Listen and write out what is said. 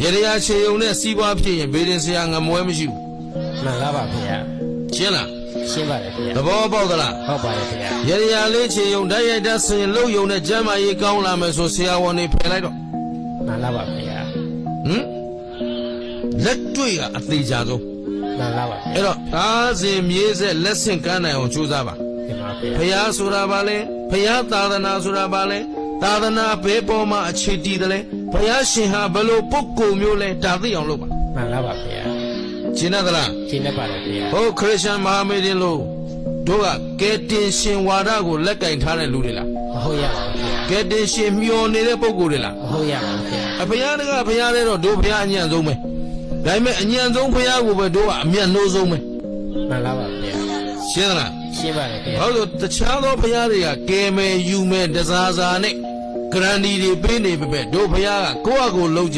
ရေရချေုံနဲ့စီးပွားဖြစ်ရင်ဘေးရင်ဆရာငမွဲမရှိဘူး မှန်လားပါဗျာ ရှင်းလား ရှင်းပါတယ်ဗျာ သဘောပေါက်သလား ဟုတ်ပါတယ်ဗျာ ရေရလေးချေုံဓာတ်ရိုက်တတ်ဆင်လှုပ်ယုံနဲ့ကျမ်းမာရေးကောင်းလာမယ်ဆိုဆရာဝန်တွေဖယ်လိုက်တော့ မှန်လားပါဗျာ ဟမ်လက်တွေ့ကအသေးချာဆုံး မှန်လားပါဗျာ အဲ့တော့သားစဉ်မြေးဆက်လက်ဆင့်ကမ်းနိုင်အောင်ကြိုးစားပါ ဒီမှာဗျာ ဖျားဆိုတာဘာလဲဖျားသာသနာဆိုတာဘာလဲသာသနာဘယ်ပေါ်မှာအခြေတည်တယ်လဲဘုရားရှင်ဟာဘယ်လိုပုဂ္ဂိုလ်မျိုးလဲဒါသိအောင်လုပ်ပါ မှန်လားပါဗျာ ရှင်းသလား ရှင်းနေပါတယ်ဗျာ ဟုတ်ခရစ်ယာန်မဟာမေဒင်လို့တို့ကကယ်တင်ရှင်ဝါဒကိုလက်ကင်ထားတဲ့လူတွေလား မဟုတ်ရပါဗျာ ကယ်တင်ရှင်မျောနေတဲ့ပုဂ္ဂိုလ်တွေလား မဟုတ်ရပါဗျာ အဖျားတကဖျားတဲ့တော့တို့ဖျားအညံ့ဆုံးပဲဒါပေမဲ့အညံ့ဆုံးဖျားကိုပဲတို့ကအမြတ်နှိုးဆုံးပဲ မှန်လားပါဗျာ ရှင်းသလား ရှင်းပါတယ်ဗျာ ဟုတ်လို့တခြားသောဖျားတွေကကယ်မယ်ယူမယ်တစားစားနဲ့ဂရန်ဒီတွေပေးနေပေမဲ့တို့ဖျားကကိုယ့်အကိုလုံး